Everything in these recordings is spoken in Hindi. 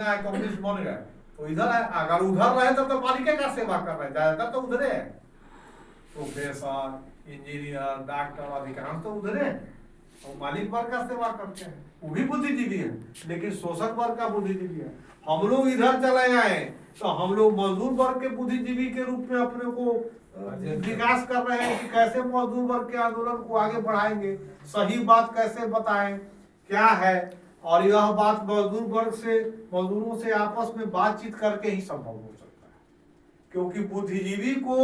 कम्युनिस्ट बन गए तो इधर है, अगर उधर रहे तब तो मालिक का सेवा कर रहे हैं, ज्यादातर तो उधर है, प्रोफेसर इंजीनियर डॉक्टर अधिकांश तो उधर है, और मालिक वर्ग का सेवा करते हैं, वो भी बुद्धिजीवी है, लेकिन शोषक वर्ग का बुद्धिजीवी है। हम लोग इधर चले आए तो हम लोग मजदूर वर्ग के बुद्धिजीवी के रूप में अपने को विकास कर रहे हैं कि कैसे मजदूर वर्ग के आंदोलन को आगे बढ़ाएंगे, सही बात कैसे बताएं क्या है, और यह बात मजदूर वर्ग से, मजदूरों से आपस में बातचीत करके ही संभव हो सकता है, क्योंकि बुद्धिजीवी को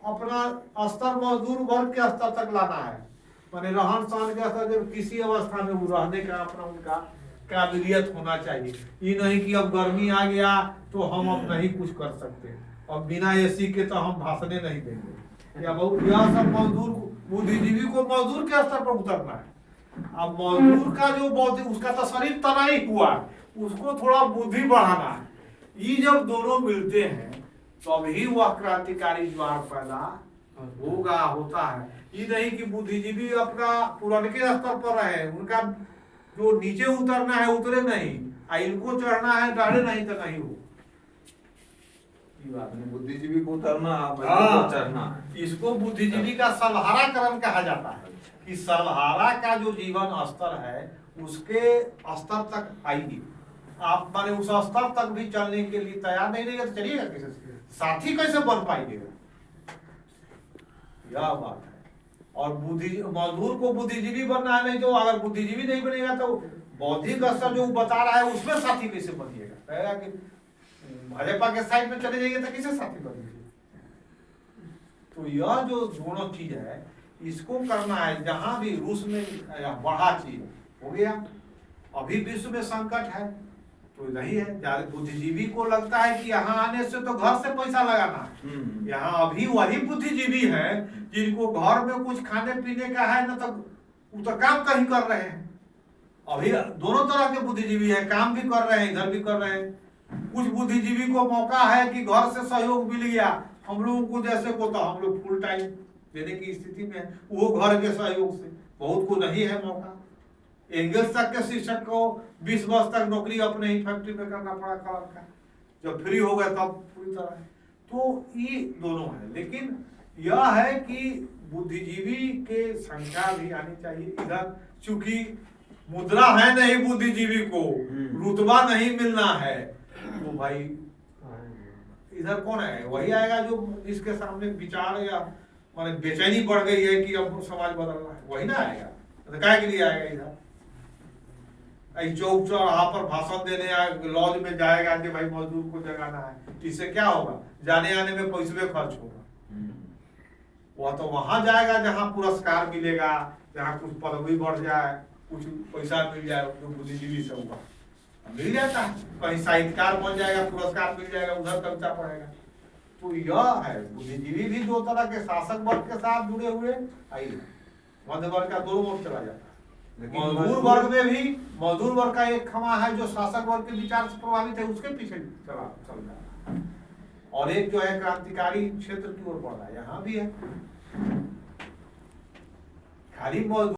अपना स्तर मजदूर वर्ग के स्तर तक लाना है, माने रहन सहन के स्तर, जब किसी अवस्था में वो रहने का अपना उनका काबिलियत होना चाहिए। ये नहीं कि अब गर्मी आ गया तो हम अब नहीं कुछ कर सकते, अब बिना एसी के तो हम भाषणे नहीं देंगे, या बहुत यह सब मजदूर बुद्धिजीवी को मजदूर के स्तर पर उतरना है। अब मजदूर का जो बौद्धिक, उसका तो शरीर तना ही हुआ, उसको थोड़ा बुद्धि बढ़ाना है। ये जब दोनों मिलते हैं तभी तो वह क्रांतिकारी ज्वार पैदा होगा, होता है। ये नहीं कि बुद्धिजीवी अपना पुराने स्तर पर रहे, उनका जो नीचे उतरना है उतरे नहीं, इनको चढ़ना है डाले नहीं तो नहीं हो। बुद्धिजीवी को उतरना, चढ़ना, इसको बुद्धिजीवी का सर्वहाराकरण कहा जाता है, कि सर्वहारा का जो जीवन स्तर है उसके स्तर तक आइए आप, माने उस स्तर तक भी चलने के लिए तैयार नहीं रहेगा तो चलिएगा कैसे, साथी कैसे बन पाएंगे, यह बात है। और मजदूर को बुद्धिजीवी बनना है, नहीं तो अगर बुद्धिजीवी नहीं बनेगा तो बौद्धिक स्तर जो बता रहा है उसमें साथी कैसे बनिएगा, कहेगा कि भाजपा के साइड में चले जाइए तो कैसे साथी बनिएगा। तो यह जो दोनों चीज है इसको करना है, जहां भी रूस में बढ़ा चीज हो गया, अभी विश्व में संकट है तो नहीं है, बुद्धिजीवी को लगता है कि यहाँ आने से तो घर से पैसा लगाना है, यहाँ अभी वही बुद्धिजीवी है जिनको घर में कुछ खाने पीने का है ना, तो वो तो काम कहीं कर रहे हैं। अभी दोनों तरह के बुद्धिजीवी है, काम भी कर रहे हैं इधर भी कर रहे हैं। कुछ बुद्धिजीवी को मौका है कि घर से सहयोग मिल गया, हम लोगों को जैसे को तो हम लोग फुल टाइम देने की स्थिति में, वो घर के सहयोग से, बहुत को नहीं है मौका। एंगल्स तक के शिक्षक को 20 वर्ष तक नौकरी अपने ही फैक्ट्री में करना पड़ा कलर का, जब फ्री हो गए तब पूरी तरह है। तो ये दोनों है, लेकिन यह है कि बुद्धिजीवी के संख्या भी आनी चाहिए इधर, चूंकि मुद्रा है नहीं बुद्धिजीवी को, रुतबा नहीं मिलना है, तो भाई इधर कौन है, वही आएगा जो जिसके सामने विचार या माने बेचैनी बढ़ गई है कि अब समाज बदलना है, वही ना आएगा, तो काय के लिए आएगा इधर। चौक चौराहा पर भाषण देने लॉज में जाएगा कि भाई मजदूर को जगाना है, इससे क्या होगा, जाने आने में पैसे खर्च होगा। वह तो वहां जाएगा जहां पुरस्कार मिलेगा, जहां कुछ पदवी बढ़ जाए, कुछ पैसा मिल जाए, तो बुद्धिजीवी से होगा मिल जाता है, कहीं साहित्यकार बन जाएगा, पुरस्कार मिल जाएगा, उधर कविता पढ़ेगा। तो यह है, बुद्धिजीवी भी दो तरह के शासक वर्ग के साथ जुड़े हुए, आइए मध्य वर्ग का दोनों ओर चला जाता है। मजदूर वर्ग में भी मजदूर वर्ग का एक खमा है जो शासक वर्ग के विचार से प्रभावित है, उसके पीछे चल रहा है, और एक जो है क्रांतिकारी क्षेत्र की ओर बढ़ रहा है, यहाँ भी है। खाली मजदूर